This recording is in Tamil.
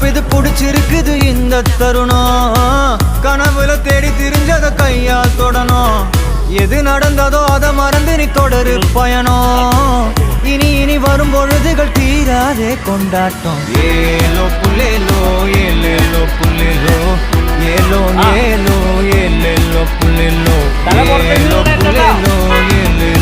இது பிடிச்சிருக்குது இந்த தருணம் கனவுல தேடி திரிஞ்சத கையால் தொடணும் எது நடந்ததோ அதை மறந்து நீ தொடரு பயணம் இனி இனி வரும் பொழுதுகள் தீராதே கொண்டாட்டம் ஏலோ புல்லேலோ ஏலேலோ புல்லேலோ ஏலோ ஏலோ ஏலேலோ புல்லேலோ ஏலோ புல்லேலோ ஏலேலோ